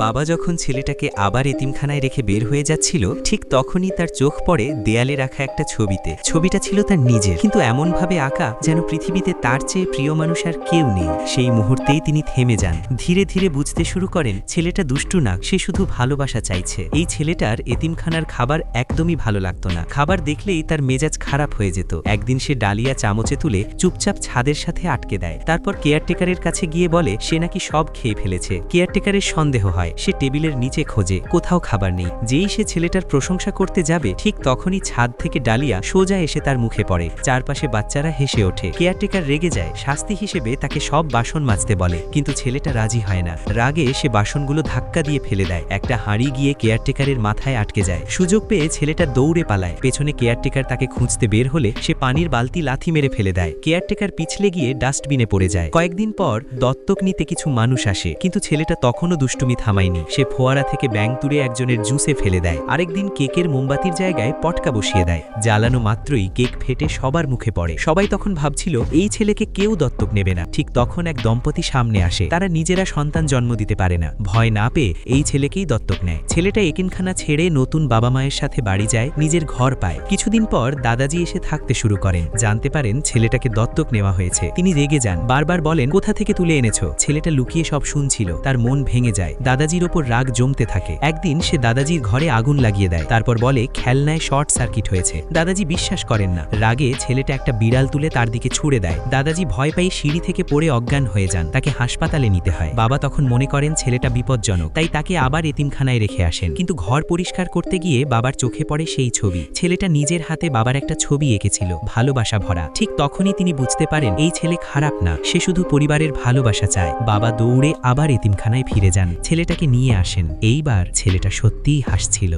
বাবা যখন ছেলেটাকে আবার এতিমখানায় রেখে বের হয়ে যাচ্ছিল, ঠিক তখনই তার চোখ পড়ে দেয়ালে রাখা একটা ছবিতে। ছবিটা ছিল তার নিজের, কিন্তু এমনভাবে আঁকা যেন পৃথিবীতে তার চেয়ে প্রিয় মানুষ আর কেউ নেই। সেই মুহূর্তেই তিনি থেমে যান। ধীরে ধীরে বুঝতে শুরু করেন ছেলেটা দুষ্টু না, সে শুধু ভালোবাসা চাইছে। এই ছেলেটার এতিমখানার খাবার একদমই ভালো লাগতো না। খাবার দেখলেই তার মেজাজ খারাপ হয়ে যেত। একদিন সে ডালিয়া চামচে তুলে চুপচাপ ছাদের সাথে আটকে দেয়। তারপর কেয়ারটেকারের কাছে গিয়ে বলে সে নাকি সব খেয়ে ফেলেছে। কেয়ারটেকারের সন্দেহ হয়। সে টেবিলের নিচে খোঁজে, কোথাও খাবার নেই। যেই সে ছেলেটার প্রশংসা করতে যাবে, ঠিক তখনই ছাদ থেকে ডালিয়া সোজা এসে তার মুখে পড়ে। চারপাশে বাচ্চারা হেসে ওঠে। কেয়ারটেকার রেগে যায়। শাস্তি হিসেবে তাকে সব বাসন মাজতে বলে, কিন্তু ছেলেটা রাজি হয় না। রাগে সে বাসনগুলো ধাক্কা দিয়ে ফেলে দেয়। একটা হাঁড়ি গিয়ে কেয়ারটেকারের মাথায় আটকে যায়। সুযোগ পেয়ে ছেলেটা দৌড়ে পালায়। পেছনে কেয়ারটেকার তাকে খুঁজতে বের হলে সে পানির বালতি লাথি মেরে ফেলে দেয়। কেয়ারটেকার পিছলে গিয়ে ডাস্টবিনে পড়ে যায়। কয়েকদিন পর দত্তক নিতে কিছু মানুষ আসে, কিন্তু ছেলেটা তখনও দুষ্টুমি থামায়নি। সে ফোয়ারা থেকে ব্যাঙ তুলে একজনের জুসে ফেলে দেয়। আরেকদিন কেকের মোমবাতির জায়গায় পটকা বসিয়ে দেয়। জ্বালানো মাত্রই কেক ফেটে সবার মুখে পড়ে। সবাই তখন ভাবছিল এই ছেলেকে কেউ দত্তক নেবে না। ঠিক তখন এক দম্পতি সামনে আসে। তারা নিজেরা সন্তান জন্ম দিতে পারে না। ভয় না পেয়ে এই ছেলেকেই দত্তক নেয়। ছেলেটা এতিমখানা ছেড়ে নতুন বাবা মায়ের সাথে বাড়ি যায়, নিজের ঘর পায়। কিছুদিন পর দাদাজি এসে থাকতে শুরু করেন। জানতে পারেন ছেলেটাকে দত্তক নেওয়া হয়েছে। তিনি রেগে যান, বারবার বলেন কোথা থেকে তুলে এনেছো। ছেলেটা লুকিয়ে সব শুনছিল। তার মন ভেঙে যায়। দাদাজির ওপর রাগ জমতে থাকে। একদিন সে দাদাজির ঘরে আগুন লাগিয়ে দেয়। তারপর বলে খেলনায় শর্ট সার্কিট হয়েছে। দাদাজি বিশ্বাস করেন না। রাগে ছেলেটা একটা বিড়াল তুলে তার দিকে ছুড়ে দেয়। দাদাজি ভয় পেয়ে সিঁড়ি থেকে পড়ে অজ্ঞান হয়ে যান। তাকে হাসপাতালে নিতে হয়। বাবা তখন মনে করেন ছেলেটা বিপজ্জনক, তাই তাকে আবার এতিমখানায় রেখে আসেন। কিন্তু ঘর পরিষ্কার করতে গিয়ে বাবার চোখে পড়ে সেই ছবি। ছেলেটা নিজের হাতে বাবার একটা ছবি এঁকেছিল, ভালোবাসা ভরা। ঠিক তখনই তিনি বুঝতে পারেন এই ছেলে খারাপ না, সে শুধু পরিবারের ভালোবাসা চায়। বাবা দৌড়ে আবার এতিমখানায় ফিরে যান, ছেলেটাকে নিয়ে আসেন। এইবার ছেলেটা সত্যিই হাসছিল।